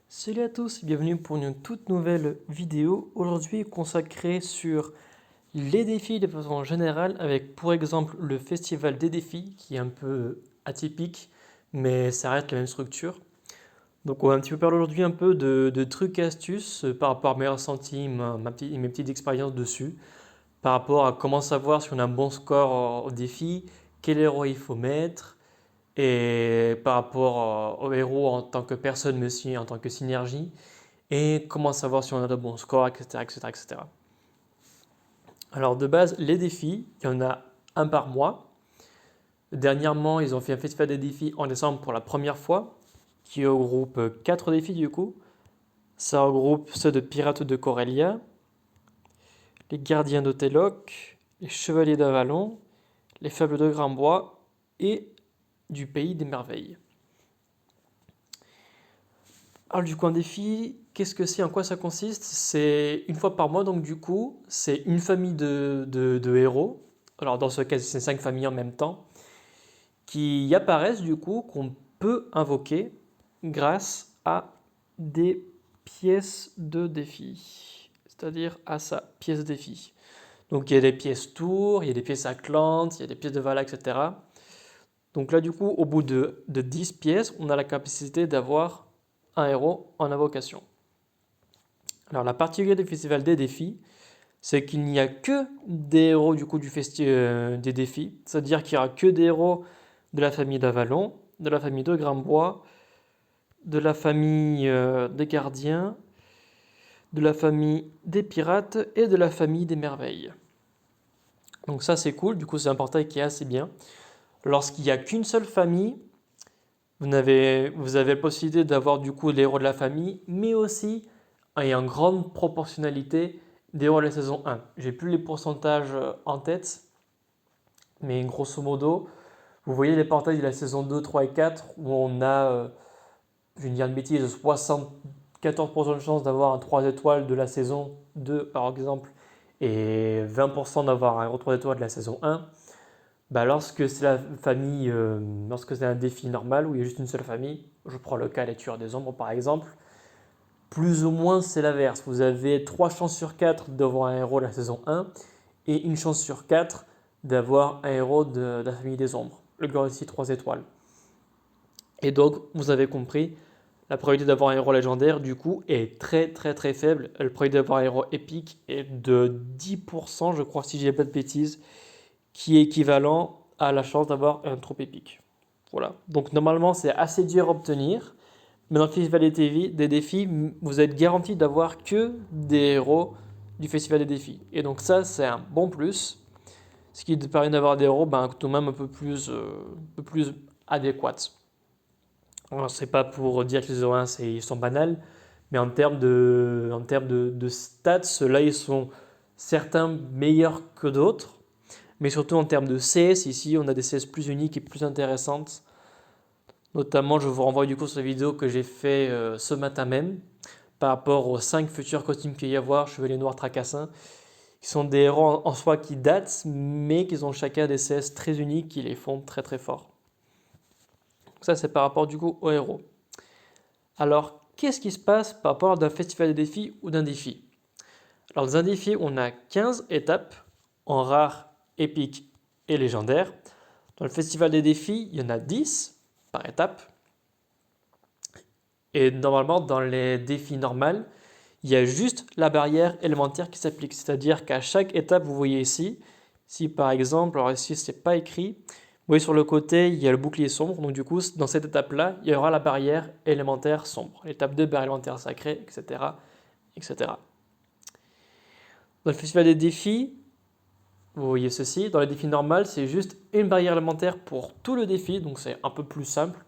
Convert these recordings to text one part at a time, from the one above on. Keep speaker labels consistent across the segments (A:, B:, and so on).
A: Salut à tous, bienvenue pour une toute nouvelle vidéo, aujourd'hui consacrée sur les défis de façon générale, avec pour exemple le festival des défis, qui est un peu atypique, mais ça reste la même structure. Donc on va un petit peu parler aujourd'hui un peu de trucs et astuces par rapport à mes ressentis, mes petites expériences dessus, par rapport à comment savoir si on a un bon score au défi, quel héros il faut mettre, et par rapport au héros en tant que personne, mais aussi en tant que synergie et comment savoir si on a de bons scores, etc., etc., etc. Alors de base, les défis, il y en a un par mois. Dernièrement, ils ont fait un festival des défis en décembre pour la première fois, qui regroupe 4 défis du coup. Ça regroupe ceux de Pirates de Corellia, les Gardiens de Teloc, les Chevaliers d'Avalon, les Fables de Grimbois et du Pays des Merveilles. Alors du coup, un défi, qu'est-ce que c'est, en quoi ça consiste? C'est une fois par mois, donc du coup, c'est une famille de héros. Alors dans ce cas, c'est 5 familles en même temps, qui apparaissent du coup, qu'on peut invoquer grâce à des pièces de défi. C'est-à-dire à sa pièce défi. Donc il y a des pièces tours, il y a des pièces Atlante, il y a des pièces de Vala, etc. Donc là, du coup, au bout de 10 pièces, on a la capacité d'avoir un héros en invocation. Alors la particularité du festival des défis, c'est qu'il n'y a que des héros du coup des défis, c'est-à-dire qu'il n'y aura que des héros de la famille d'Avalon, de la famille de Grimbois, de la famille des gardiens, de la famille des pirates et de la famille des merveilles. Donc ça c'est cool, du coup c'est un portail qui est assez bien. Lorsqu'il n'y a qu'une seule famille, vous avez la possibilité d'avoir du coup les héros de la famille, mais aussi, et en grande proportionnalité, des héros de la saison 1. J'ai plus les pourcentages en tête, mais grosso modo, vous voyez les portails de la saison 2, 3 et 4, où on a, je vais dire une bêtise, 74% de chance d'avoir un 3 étoiles de la saison 2, par exemple, et 20% d'avoir un héros 3 étoiles de la saison 1. Bah, lorsque c'est la famille, lorsque c'est un défi normal où il y a juste une seule famille, je prends le cas des tueurs des ombres par exemple, plus ou moins c'est l'inverse. Vous avez 3 chances sur 4 d'avoir un héros de la saison 1 et une chance sur 4 d'avoir un héros de la famille des ombres. Le gars ici 3 étoiles. Et donc, vous avez compris, la probabilité d'avoir un héros légendaire du coup est très très très faible. La probabilité d'avoir un héros épique est de 10%, je crois, si je dis pas de bêtises, qui est équivalent à la chance d'avoir un trop épique. Voilà. Donc normalement, c'est assez dur à obtenir. Mais dans le Festival des défis, vous êtes garanti d'avoir que des héros du Festival des défis. Et donc ça, c'est un bon plus. Ce qui te permet d'avoir des héros tout de même un peu plus adéquats. Alors, c'est pas pour dire que les héros ils sont banals, mais en termes de stats, ceux-là, ils sont certains meilleurs que d'autres. Mais surtout en termes de CS, ici, on a des CS plus uniques et plus intéressantes. Notamment, je vous renvoie du coup sur la vidéo que j'ai fait ce matin même par rapport aux 5 futurs costumes qu'il y a à voir, Chevalier Noir, Tracassin, qui sont des héros en soi qui datent, mais qui ont chacun des CS très uniques qui les font très très forts. Donc ça, c'est par rapport du coup aux héros. Alors, qu'est-ce qui se passe par rapport d'un festival de défis ou d'un défi? Alors, dans un défi, on a 15 étapes en rare, épique et légendaire. Dans le festival des défis, il y en a 10 par étape. Et normalement, dans les défis normaux, il y a juste la barrière élémentaire qui s'applique. C'est-à-dire qu'à chaque étape, vous voyez ici, si par exemple, alors ici, ce n'est pas écrit, vous voyez sur le côté, il y a le bouclier sombre. Donc du coup, dans cette étape-là, il y aura la barrière élémentaire sombre. L'étape 2, barrière élémentaire sacrée, etc., etc. Dans le festival des défis, vous voyez ceci. Dans les défis normaux, c'est juste une barrière élémentaire pour tout le défi. Donc c'est un peu plus simple,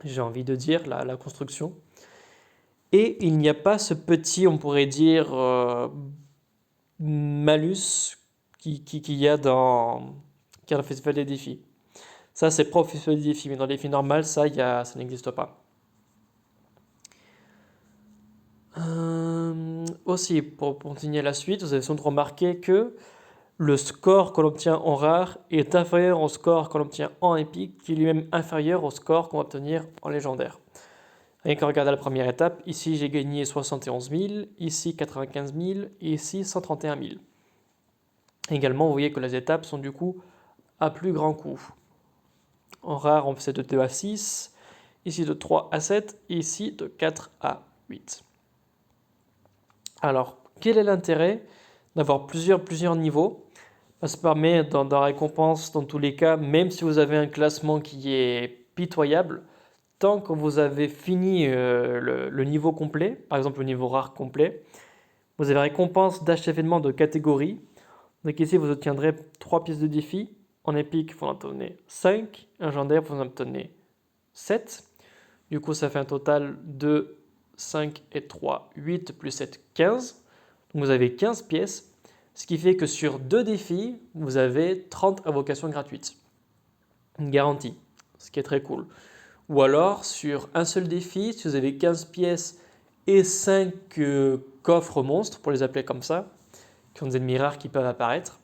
A: j'ai envie de dire, la construction. Et il n'y a pas ce petit, on pourrait dire, malus qu'il y a dans le festival des défis. Ça, c'est propre au festival des défis, mais dans les défis normaux, ça n'existe pas. Aussi, pour continuer la suite, vous avez sans doute remarqué que le score qu'on obtient en rare est inférieur au score qu'on obtient en épique, qui est lui-même inférieur au score qu'on va obtenir en légendaire. Rien qu'à regarder la première étape, ici j'ai gagné 71 000, ici 95 000 et ici 131 000. Également, vous voyez que les étapes sont du coup à plus grand coup. En rare, on fait de 2 à 6, ici de 3 à 7 et ici de 4 à 8. Alors, quel est l'intérêt d'avoir plusieurs niveaux? Ça permet dans la récompense, dans tous les cas, même si vous avez un classement qui est pitoyable, tant que vous avez fini le niveau complet, par exemple le niveau rare complet, vous avez récompense d'achèvement de catégorie. Donc ici, vous obtiendrez 3 pièces de défi. En épique, vous en obtenez 5. En légendaire, vous en obtenez 7. Du coup, ça fait un total de 5 et 3, 8 plus 7, 15. Donc vous avez 15 pièces, ce qui fait que sur 2 défis, vous avez 30 invocations gratuites. Une garantie, ce qui est très cool. Ou alors, sur un seul défi, si vous avez 15 pièces et 5 coffres monstres, pour les appeler comme ça, qui ont des ennemis rares qui peuvent apparaître,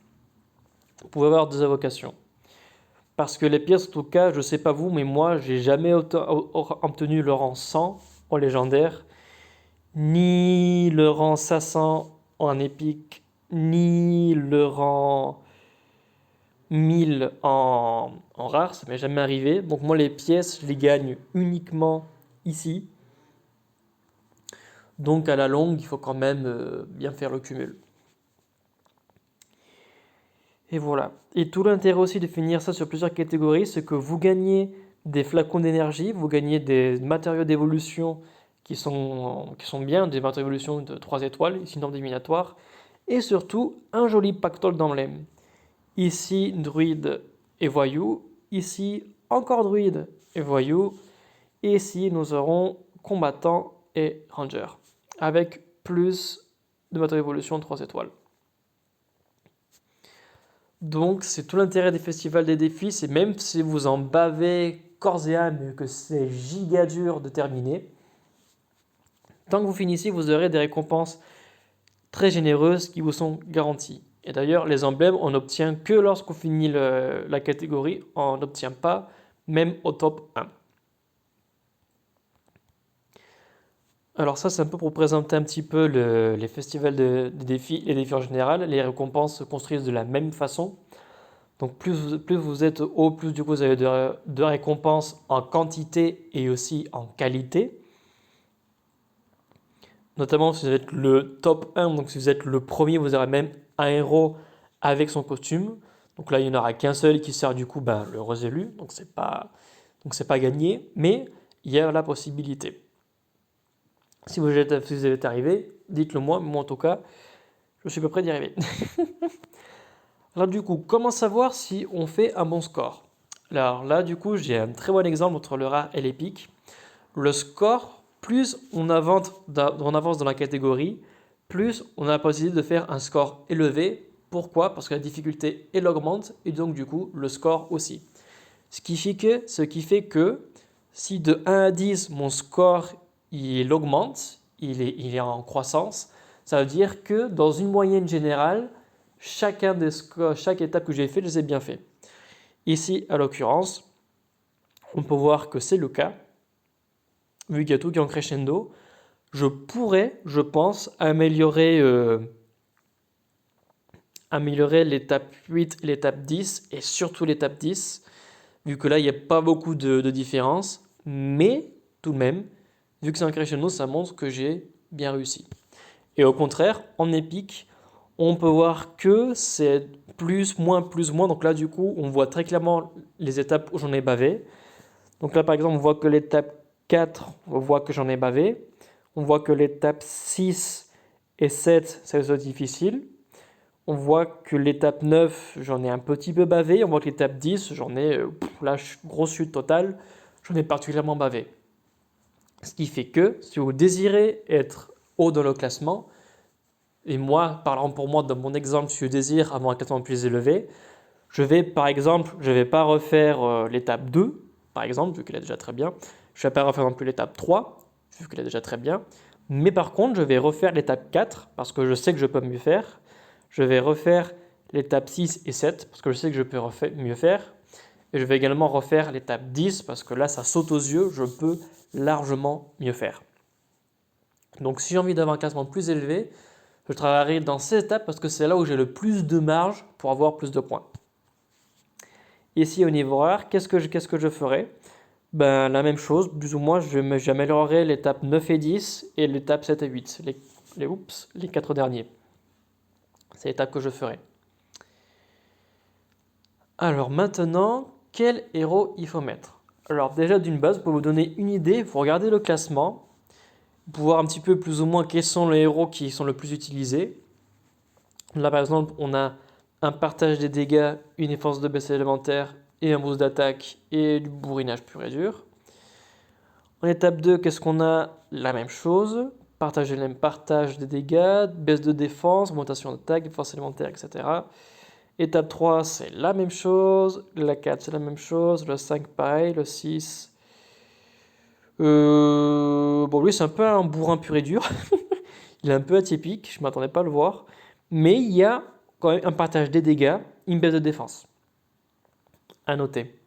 A: vous pouvez avoir 2 invocations. Parce que les pièces, en tout cas, je ne sais pas vous, mais moi, j'ai jamais obtenu le rang 100 en légendaire, ni le rang 500 en épique, ni le rang 1000 en rare, ça m'est jamais arrivé. Donc moi, les pièces, je les gagne uniquement ici. Donc à la longue, il faut quand même bien faire le cumul. Et voilà. Et tout l'intérêt aussi de finir ça sur plusieurs catégories, c'est que vous gagnez des flacons d'énergie, vous gagnez des matériaux d'évolution qui sont bien, des matériaux d'évolution de 3 étoiles, ici norme divinatoire, et surtout un joli pactole d'emblèmes. Ici, druide et voyou, ici, encore druide et voyou, et ici, nous aurons combattant et ranger, avec plus de matériaux d'évolution de 3 étoiles. Donc, c'est tout l'intérêt des festivals des défis, c'est même si vous en bavez corps et âme, que c'est giga dur de terminer, tant que vous finissez, vous aurez des récompenses très généreuses qui vous sont garanties. Et d'ailleurs, les emblèmes, on n'obtient que lorsqu'on finit la catégorie, on n'obtient pas même au top 1. Alors ça, c'est un peu pour présenter un petit peu les festivals de défis, les défis en général. Les récompenses se construisent de la même façon. Donc plus vous êtes haut, plus du coup vous avez de récompenses en quantité et aussi en qualité. Notamment si vous êtes le top 1, donc si vous êtes le premier, vous aurez même un héros avec son costume. Donc là, il n'y en aura qu'un seul qui sert du coup le rose élu, donc c'est pas gagné, mais il y a la possibilité. Si vous êtes arrivé, dites-le moi, mais moi en tout cas, je suis à peu près d'y arriver. Alors du coup, comment savoir si on fait un bon score? Alors là, du coup, j'ai un très bon exemple entre le rare et l'épique. Le score, plus on avance dans la catégorie, plus on a la possibilité de faire un score élevé. Pourquoi? Parce que la difficulté, elle augmente et donc du coup, le score aussi. Ce qui fait que si de 1 à 10, mon score, il augmente, il est en croissance, ça veut dire que dans une moyenne générale, chaque étape que j'ai fait, je les ai bien fait. Ici, à l'occurrence, on peut voir que c'est le cas. Vu qu'il y a tout qui est en crescendo, je pourrais, je pense, améliorer l'étape 8 et l'étape 10, et surtout l'étape 10, vu que là, il n'y a pas beaucoup de différence. Mais, tout de même, vu que c'est un crescendo, ça montre que j'ai bien réussi. Et au contraire, en épique, on peut voir que c'est plus, moins. Donc là, du coup, on voit très clairement les étapes où j'en ai bavé. Donc là, par exemple, on voit que l'étape 4, on voit que j'en ai bavé. On voit que l'étape 6 et 7, c'est difficile. On voit que l'étape 9, j'en ai un petit peu bavé. On voit que l'étape 10, j'en ai, là, grosse chute totale, j'en ai particulièrement bavé. Ce qui fait que, si vous désirez être haut dans le classement, et moi, parlant pour moi, dans mon exemple, si je désire avoir un classement plus élevé, je vais pas refaire l'étape 2, par exemple, vu qu'elle est déjà très bien. Je ne vais pas refaire non plus l'étape 3, vu qu'elle est déjà très bien. Mais par contre, je vais refaire l'étape 4, parce que je sais que je peux mieux faire. Je vais refaire l'étape 6 et 7, parce que je sais que je peux mieux faire. Et je vais également refaire l'étape 10 parce que là, ça saute aux yeux, je peux largement mieux faire. Donc si j'ai envie d'avoir un classement plus élevé, je travaillerai dans ces étapes parce que c'est là où j'ai le plus de marge pour avoir plus de points. Ici, au niveau horaire, qu'est-ce que je ferai? Ben, la même chose, plus ou moins, j'améliorerai l'étape 9 et 10 et l'étape 7 et 8, les 4 derniers. C'est l'étape que je ferai. Alors maintenant, quel héros il faut mettre? Alors déjà d'une base, pour vous donner une idée, vous regardez le classement, pour voir un petit peu plus ou moins quels sont les héros qui sont le plus utilisés. Là par exemple, on a un partage des dégâts, une défense de baisse élémentaire et un boost d'attaque et du bourrinage pur et dur. En étape 2, qu'est-ce qu'on a? La même chose, partage des dégâts, baisse de défense, augmentation d'attaque, défense élémentaire, etc. Étape 3, c'est la même chose, la 4, c'est la même chose, le 5, pareil, le 6... Bon, lui, c'est un peu un bourrin pur et dur. Il est un peu atypique, je ne m'attendais pas à le voir. Mais il y a quand même un partage des dégâts, une baisse de défense. À noter.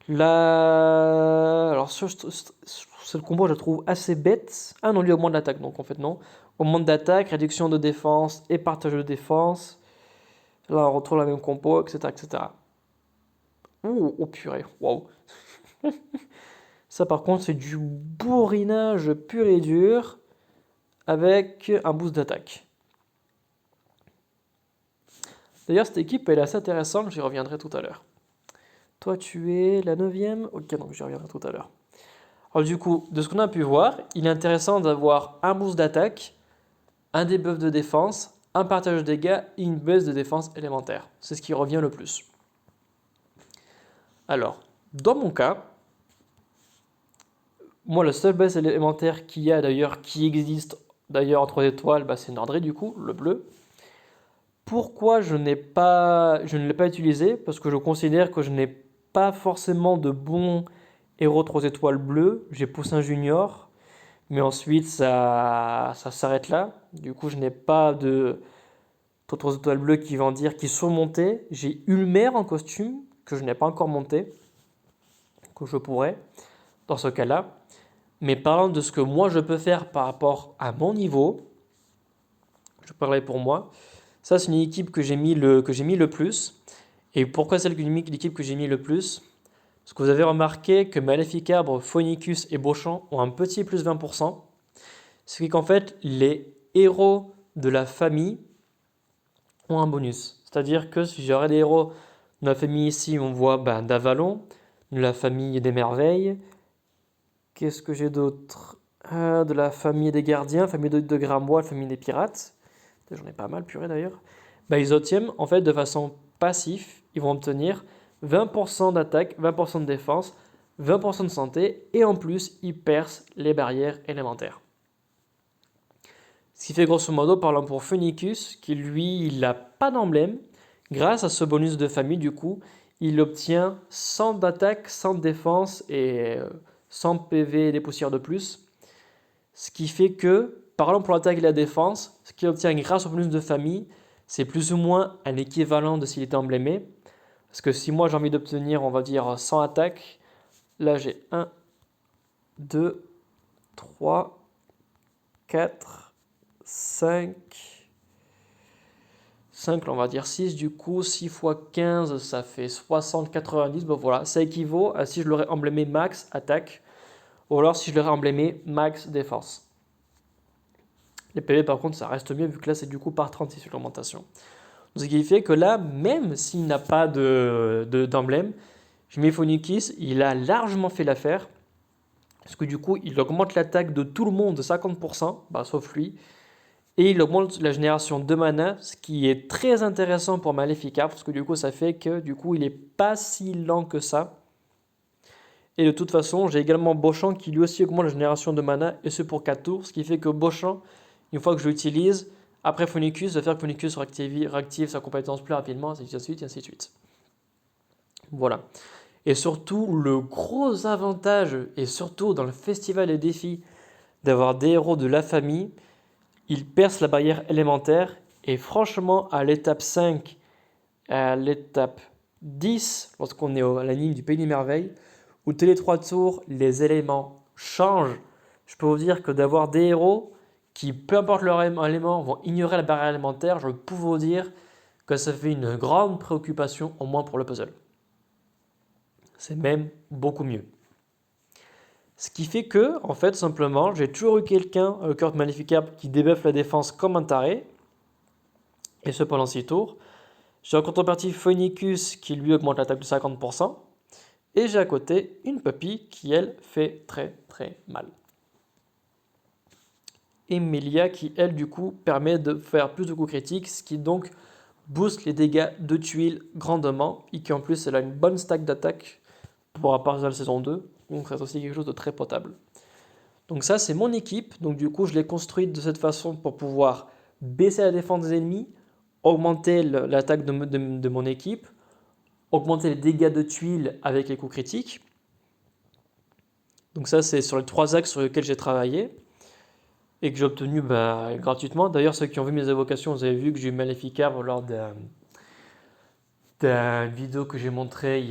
A: Là, alors ce combo, je le trouve assez bête. Ah non, lui augmente l'attaque, donc en fait non. Augmente d'attaque, réduction de défense et partage de défense. Là, on retrouve la même compo, etc., etc. Ouh, oh purée, waouh. Ça, par contre, c'est du bourrinage pur et dur avec un boost d'attaque. D'ailleurs, cette équipe, elle est assez intéressante, j'y reviendrai tout à l'heure. Toi, tu es la 9e? Ok, donc j'y reviendrai tout à l'heure. Alors du coup, de ce qu'on a pu voir, il est intéressant d'avoir un boost d'attaque, un debuff de défense, un partage de dégâts et une baisse de défense élémentaire. C'est ce qui revient le plus. Alors, dans mon cas, moi, le seul baisse élémentaire qu'il y a d'ailleurs, qui existe d'ailleurs en 3 étoiles, bah, c'est Nordré du coup, le bleu. Pourquoi je ne l'ai pas utilisé? Parce que je considère que je n'ai pas forcément de bons héros 3 étoiles bleus. J'ai Poussin Junior, mais ensuite ça s'arrête là. Du coup, je n'ai pas de 3 étoiles bleues qui vont dire qu'ils sont montés. J'ai Ulmer en costume que je n'ai pas encore monté, que je pourrais dans ce cas-là. Mais parlant de ce que moi je peux faire par rapport à mon niveau, je parlerai pour moi. Ça, c'est une équipe que j'ai mis le plus. Et pourquoi c'est l'équipe que j'ai mis le plus? Parce que vous avez remarqué que Maléficabre, Phonicus et Beauchamp ont un petit plus 20%. Ce qui fait qu'en fait, les héros de la famille ont un bonus. C'est-à-dire que si j'aurais des héros de la famille ici, on voit d'Avalon, de la famille des merveilles. Qu'est-ce que j'ai d'autre? De la famille des gardiens, famille de Gramois, famille des pirates. J'en ai pas mal, purée d'ailleurs. Ils obtiennent, en fait, de façon passive, ils vont obtenir 20% d'attaque, 20% de défense, 20% de santé, et en plus, ils percent les barrières élémentaires. Ce qui fait grosso modo, parlant pour Phoenicus, qui lui, il n'a pas d'emblème, grâce à ce bonus de famille, du coup, il obtient 100 d'attaque, 100 de défense et 100 PV et des poussières de plus. Ce qui fait que, parlant pour l'attaque et la défense, ce qu'il obtient grâce au bonus de famille, c'est plus ou moins un équivalent de s'il était emblémé. Parce que si moi j'ai envie d'obtenir, on va dire 100 attaques, là j'ai 1, 2, 3, 4, 5, là on va dire 6, du coup 6 x 15 ça fait 60, 90, voilà, ça équivaut à si je l'aurais emblémé max attaque, ou alors si je l'aurais emblémé max défense. Les PV par contre ça reste mieux vu que là c'est du coup par 36 l'augmentation. Ce qui fait que là, même s'il n'a pas d'emblème, je mets Phoenix, il a largement fait l'affaire. Parce que du coup, il augmente l'attaque de tout le monde de 50%, sauf lui. Et il augmente la génération de mana, ce qui est très intéressant pour Maléfica, parce que du coup, ça fait que du coup, il n'est pas si lent que ça. Et de toute façon, j'ai également Beauchamp qui lui aussi augmente la génération de mana, et ce pour 4 tours, ce qui fait que Beauchamp, une fois que je l'utilise, après Phonicus, ça va faire que Phonicus réactive sa compétence plus rapidement, ainsi de suite, et ainsi de suite. Voilà. Et surtout, le gros avantage, et surtout dans le festival des défis, d'avoir des héros de la famille, ils percent la barrière élémentaire, et franchement, à l'étape 5, à l'étape 10 lorsqu'on est à la ligne du Pays des Merveilles, où tous les 3 tours, les éléments changent. Je peux vous dire que d'avoir des héros qui, peu importe leur élément, vont ignorer la barrière élémentaire, je peux vous dire que ça fait une grande préoccupation, au moins pour le puzzle. C'est même beaucoup mieux. Ce qui fait que, en fait, simplement, j'ai toujours eu quelqu'un, Kurt Magnificable, qui débuffe la défense comme un taré, et ce pendant 6 tours. J'ai en contrepartie Phoenicus qui lui augmente l'attaque de 50%, et j'ai à côté une puppy qui, elle, fait très très mal. Et Melia qui, elle, du coup, permet de faire plus de coups critiques, ce qui donc booste les dégâts de tuiles grandement, et qui en plus, elle a une bonne stack d'attaque pour à partir de la saison 2, donc c'est aussi quelque chose de très potable. Donc ça, c'est mon équipe, donc du coup, je l'ai construite de cette façon pour pouvoir baisser la défense des ennemis, augmenter l'attaque de mon équipe, augmenter les dégâts de tuiles avec les coups critiques. Donc ça, c'est sur les 3 axes sur lesquels j'ai travaillé et que j'ai obtenu gratuitement. D'ailleurs, ceux qui ont vu mes évocations, vous avez vu que j'ai eu Maléfica lors d'une vidéo que j'ai montrée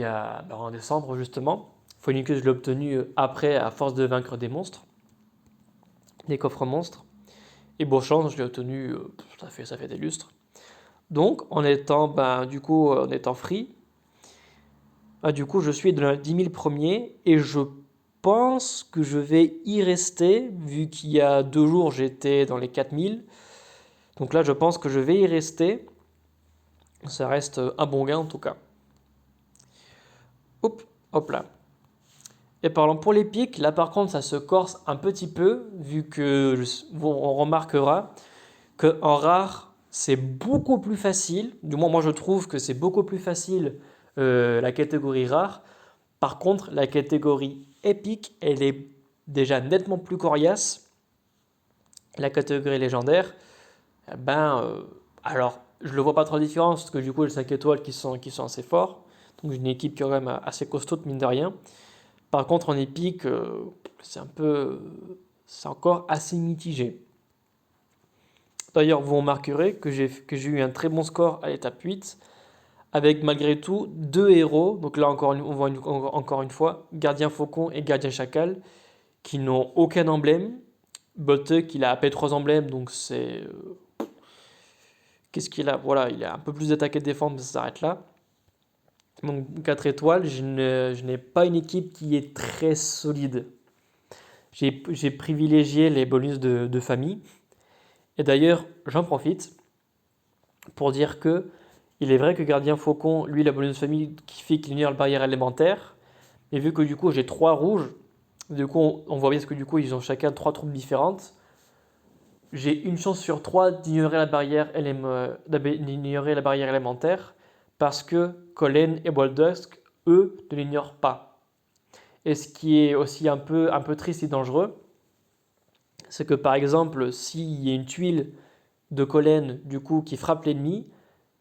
A: en décembre justement. Phoenicus, je l'ai obtenu après à force de vaincre des monstres, des coffres monstres. Et Beauchamp, je l'ai obtenu, ça fait des lustres. Donc, en étant free, du coup, je suis dans les 10 000 premiers et je pense que je vais y rester, vu qu'il y a 2 jours, j'étais dans les 4000. Donc là, je pense que je vais y rester. Ça reste un bon gain en tout cas. Hop là. Et parlant pour les pics, là par contre, ça se corse un petit peu, vu que on remarquera qu'en rare, c'est beaucoup plus facile. Du moins, moi je trouve que c'est beaucoup plus facile la catégorie rare. Par contre, la catégorie épique, elle est déjà nettement plus coriace. La catégorie légendaire, alors, je ne le vois pas trop différent, parce que du coup, les 5 étoiles qui sont assez forts. Donc, j'ai une équipe qui est quand même assez costaud, mine de rien. Par contre, en épique, c'est encore assez mitigé. D'ailleurs, vous remarquerez que j'ai eu un très bon score à l'étape 8, avec malgré tout 2 héros. Donc là, on voit encore une fois, Gardien Faucon et Gardien Chacal, qui n'ont aucun emblème. Boltuck, il a à peine 3 emblèmes, donc c'est... Qu'est-ce qu'il a? Voilà, il a un peu plus d'attaque et de défense, mais ça s'arrête là. Donc 4 étoiles, je n'ai pas une équipe qui est très solide. J'ai privilégié les bonus de famille. Et d'ailleurs, j'en profite pour dire que il est vrai que Gardien Faucon, lui, la bonus de famille qui fait qu'il ignore la barrière élémentaire. Mais vu que du coup j'ai 3 rouges, du coup on voit bien que du coup ils ont chacun 3 troupes différentes. J'ai une chance sur 3 d'ignorer d'ignorer la barrière élémentaire parce que Colin et Boldusk, eux, ne l'ignorent pas. Et ce qui est aussi un peu triste et dangereux, c'est que par exemple, s'il y a une tuile de Colin du coup qui frappe l'ennemi,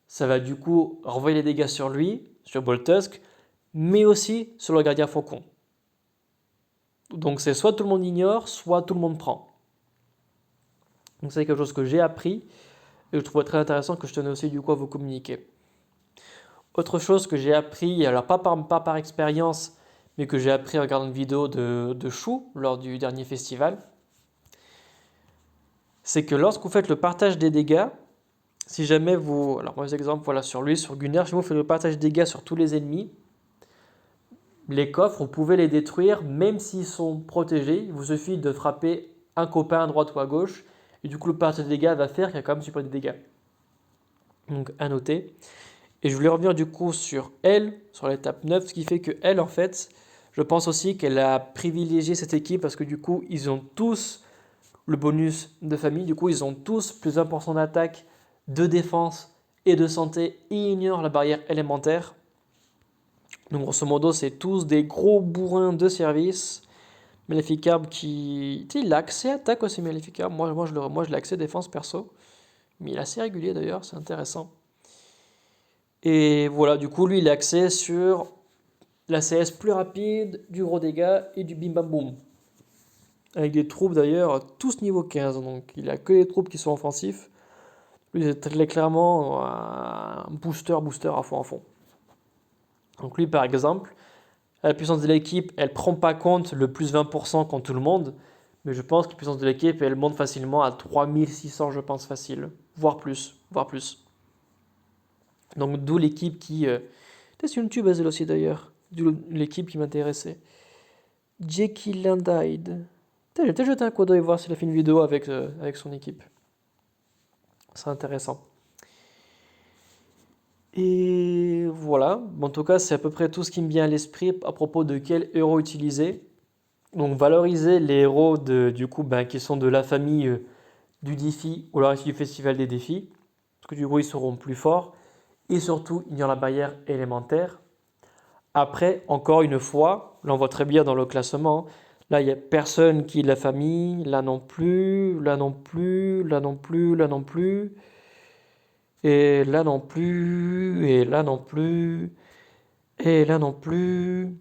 A: ça va du coup renvoyer les dégâts sur lui, sur Boldusk, mais aussi sur le gardien faucon. Donc c'est soit tout le monde ignore, soit tout le monde prend. Donc c'est quelque chose que j'ai appris et je trouve très intéressant que je tenais aussi du coup à vous communiquer. Autre chose que j'ai appris, alors pas par expérience, mais que j'ai appris en regardant une vidéo de Chou lors du dernier festival, c'est que lorsque vous faites le partage des dégâts, si jamais vous, alors moi exemple, voilà sur lui, sur Gunner, si vous faites le partage des dégâts sur tous les ennemis, les coffres, vous pouvez les détruire même s'ils sont protégés. Il vous suffit de frapper un copain à droite ou à gauche, et du coup le partage des dégâts va faire qu'il y a quand même support des dégâts. Donc à noter. Et je voulais revenir du coup sur elle, sur l'étape 9, ce qui fait que elle, en fait, je pense aussi qu'elle a privilégié cette équipe parce que du coup, ils ont tous le bonus de famille, du coup, ils ont tous plus 1% d'attaque, de défense et de santé et ignorent la barrière élémentaire. Donc grosso modo, c'est tous des gros bourrins de service. Maléficarbe qui... Tu sais, il a accès attaque aussi, Maléficarbe. Moi, je l'ai accès défense perso. Mais il est assez régulier d'ailleurs, c'est intéressant. Et voilà, du coup, lui, il est axé sur la CS plus rapide, du gros dégâts et du bim bam boum. Avec des troupes d'ailleurs, tous niveau 15. Donc, il a que les troupes qui sont offensifs. Lui, c'est très clairement un booster à fond à fond. Donc lui, par exemple, la puissance de l'équipe, elle ne prend pas compte le plus 20% quand tout le monde, mais je pense que la puissance de l'équipe, elle monte facilement à 3600, je pense, facile, voire plus, voire plus. Donc d'où l'équipe qui... c'est sur YouTube, elle aussi d'ailleurs, d'où l'équipe qui m'intéressait. Jekyll and Hyde. J'ai peut-être jeté un coup d'œil voir s'il a fait une vidéo avec son équipe. C'est intéressant. Et voilà, en tout cas, c'est à peu près tout ce qui me vient à l'esprit à propos de quel héros utiliser. Donc, valoriser les héros du coup, qui sont de la famille du défi ou alors issus du festival des défis. Parce que du coup, ils seront plus forts. Et surtout, il y a la barrière élémentaire. Après, encore une fois, là on voit très bien dans le classement, là il n'y a personne qui est de la famille, là non plus, là non plus, là non plus, là non plus. Et là non plus, et là non plus, et là non plus,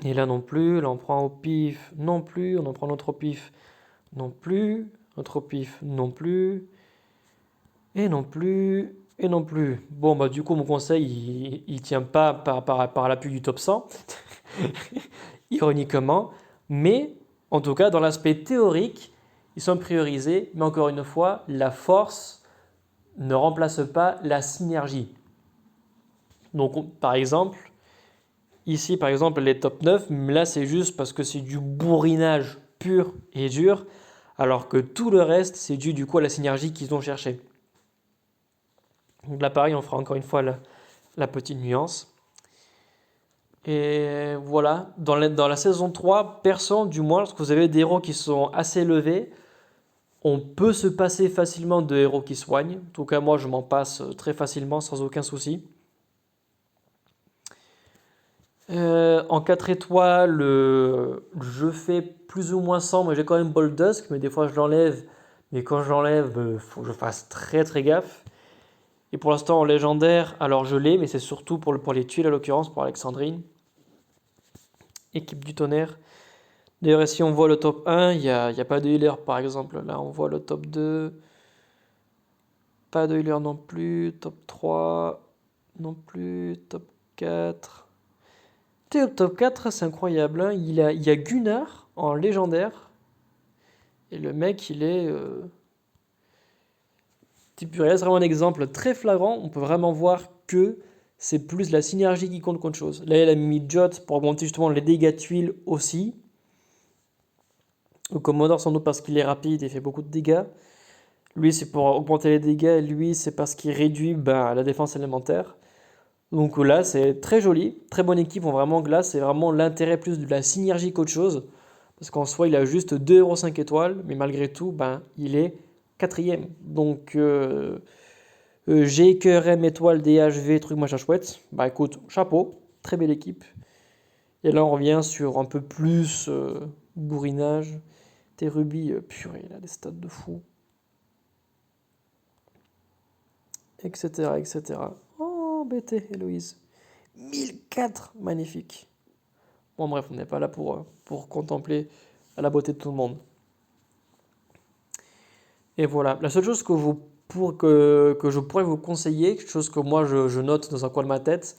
A: et là non plus, là on prend au pif non plus, on en prend notre au pif non plus, notre au pif non plus, et non plus, et non plus. Bon bah du coup mon conseil il tient pas par l'appui du top 100, ironiquement, mais en tout cas dans l'aspect théorique, ils sont priorisés, mais encore une fois, la force ne remplace pas la synergie. Donc, par exemple, ici, par exemple, les top 9, là, c'est juste parce que c'est du bourrinage pur et dur, alors que tout le reste, c'est dû du coup à la synergie qu'ils ont cherché. Donc là, pareil, on fera encore une fois la petite nuance. Et voilà, dans la saison 3, personne, du moins, lorsque vous avez des héros qui sont assez élevés, on peut se passer facilement de héros qui soignent. En tout cas, moi, je m'en passe très facilement, sans aucun souci. En 4 étoiles, je fais plus ou moins 100, mais j'ai quand même Boldusk, mais des fois je l'enlève. Mais quand je l'enlève, il faut que je fasse très très gaffe. Et pour l'instant, en légendaire, alors je l'ai, mais c'est surtout pour les tuiles à l'occurrence, pour Alexandrine. Équipe du tonnerre. D'ailleurs, ici on voit le top 1, il y a pas de healer par exemple. Là, on voit le top 2. Pas de healer non plus. Top 3 non plus. Top 4. Au top 4, c'est incroyable, hein. Il y a Gunnar en légendaire. Et le mec, il est. C'est vraiment un exemple très flagrant. On peut vraiment voir que c'est plus la synergie qui compte qu'autre chose. Là, il a mis Jot pour augmenter justement les dégâts de tuiles aussi. Le Commodore, sans doute parce qu'il est rapide et fait beaucoup de dégâts. Lui, c'est pour augmenter les dégâts. Et lui, c'est parce qu'il réduit la défense élémentaire. Donc là, c'est très joli. Très bonne équipe. Vraiment, là, c'est vraiment l'intérêt plus de la synergie qu'autre chose. Parce qu'en soi, il a juste 2,5 € étoiles, mais malgré tout, il est quatrième. Donc, G, cœur, M, étoile, DHV, truc machin chouette. Bah écoute, chapeau, très belle équipe. Et là, on revient sur un peu plus bourrinage. Tes rubis, purée, il a des stats de fou. Etc, etc. Oh, BT, Héloïse. 1004, magnifique. Bon, bref, on n'est pas là pour contempler la beauté de tout le monde. Et voilà, la seule chose que je pourrais vous conseiller, quelque chose que moi je note dans un coin de ma tête,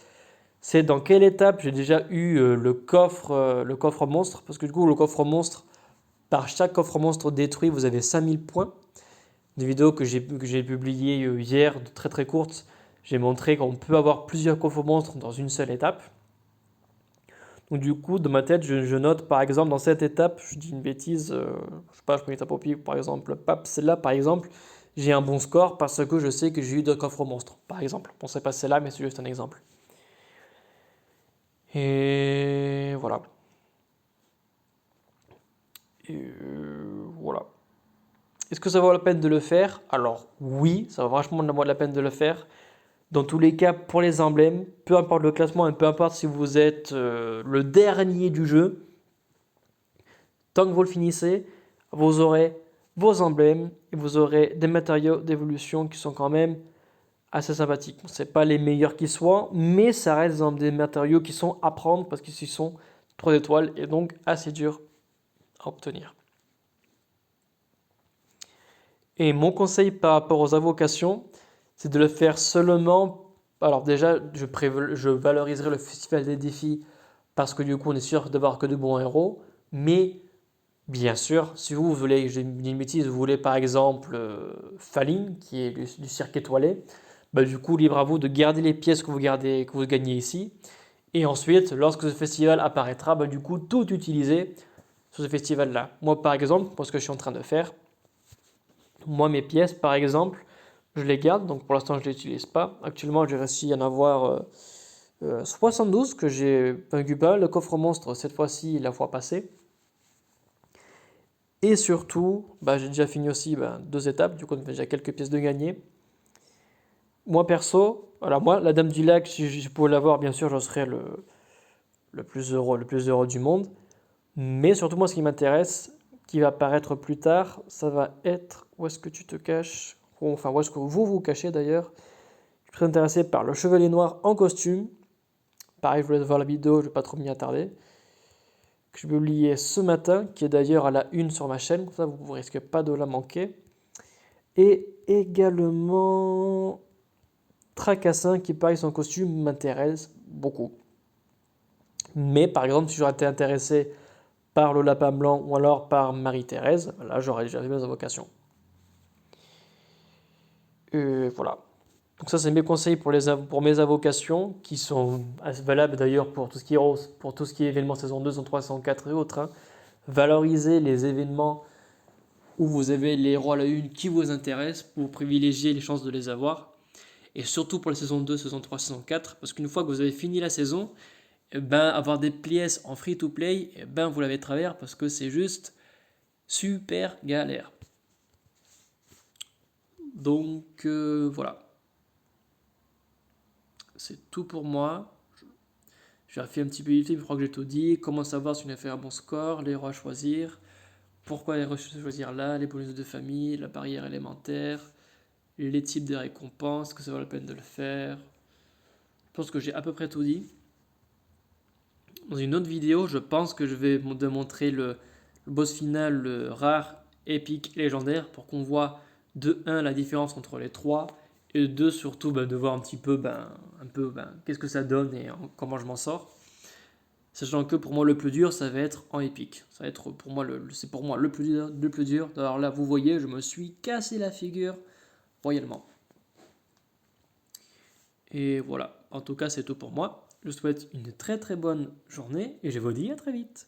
A: c'est dans quelle étape j'ai déjà eu le coffre monstre. Parce que du coup, le coffre monstre, par chaque coffre monstre détruit, vous avez 5000 points. Une vidéo que j'ai publiée hier, très très courte, j'ai montré qu'on peut avoir plusieurs coffres monstres dans une seule étape. Donc du coup, dans ma tête, je note par exemple dans cette étape, je dis une bêtise, je sais pas, je prends une étape au pif, par exemple, pap, celle-là par exemple, j'ai un bon score parce que je sais que j'ai eu deux coffres monstres, par exemple. Bon, c'est pas celle-là, mais c'est juste un exemple. Et voilà. Et voilà. Est-ce que ça vaut la peine de le faire? Alors oui, ça vaut vachement la peine de le faire. Dans tous les cas, pour les emblèmes, peu importe le classement et peu importe si vous êtes le dernier du jeu, tant que vous le finissez, vous aurez vos emblèmes et vous aurez des matériaux d'évolution qui sont quand même assez sympathiques. Ce n'est pas les meilleurs qui soient, mais ça reste des matériaux qui sont à prendre parce qu'ils sont 3 étoiles et donc assez durs à obtenir. Et mon conseil par rapport aux invocations, c'est de le faire seulement Alors déjà, je valoriserai le Festival des défis parce que du coup, on est sûr d'avoir que de bons héros. Mais bien sûr, si vous voulez, j'ai une bêtise, vous voulez par exemple Falling, qui est du cirque étoilé, bah, du coup, libre à vous de garder les pièces que vous gagnez ici. Et ensuite, lorsque ce festival apparaîtra, bah, du coup, tout utiliser sur ce festival-là. Moi, par exemple, pour ce que je suis en train de faire, moi, mes pièces, par exemple, je les garde, donc pour l'instant, je ne les utilise pas. Actuellement, j'ai réussi à en avoir 72 que j'ai vaincu pas. Le coffre monstre, cette fois-ci, la fois passée. Et surtout, bah, j'ai déjà fini aussi 2 étapes, du coup, on a déjà quelques pièces de gagner. Moi, perso, voilà, moi, la Dame du Lac, si je pouvais l'avoir, bien sûr, je serais le plus heureux du monde. Mais surtout, moi, ce qui m'intéresse, qui va apparaître plus tard, ça va être où est-ce que tu te caches, ou enfin, où est-ce que vous vous cachez d'ailleurs. Je suis très intéressé par le Chevalier Noir en costume. Pareil, je voulais voir la vidéo, je ne vais pas trop m'y attarder. Que je vais publier ce matin, qui est d'ailleurs à la une sur ma chaîne, comme ça vous ne risquez pas de la manquer. Et également Tracassin, qui pareil, son costume m'intéresse beaucoup. Mais par exemple, si j'aurais été intéressé par le lapin blanc ou alors par Marie-Thérèse, là j'aurais déjà fait mes invocations. Voilà. Donc ça c'est mes conseils pour mes invocations, qui sont valables d'ailleurs pour tout ce qui est rose, pour tout ce qui est événements saison 2, saison 3, saison 4 et autres. Hein. Valoriser les événements où vous avez les héros à la une qui vous intéressent pour privilégier les chances de les avoir. Et surtout pour la saison 2, saison 3, saison 4, parce qu'une fois que vous avez fini la saison, avoir des pièces en free-to-play, vous l'avez de travers parce que c'est juste super galère. Donc voilà, c'est tout pour moi. J'ai fait un petit peu YouTube, je crois que j'ai tout dit. Comment savoir si on a fait un bon score, les héros à choisir, pourquoi les héros à choisir là, les bonus de famille, la barrière élémentaire, les types de récompenses, que ça vaut la peine de le faire. Je pense que j'ai à peu près tout dit. Dans une autre vidéo, je pense que je vais montrer le boss final, le rare, épique, légendaire, pour qu'on voit de 1 la différence entre les trois, et de 2 surtout de voir un petit peu, qu'est-ce que ça donne et comment je m'en sors. Sachant que pour moi le plus dur, ça va être en épique. Ça va être pour moi c'est pour moi le plus dur. Alors là, vous voyez, je me suis cassé la figure royalement. Et voilà, en tout cas c'est tout pour moi. Je vous souhaite une très très bonne journée et je vous dis à très vite.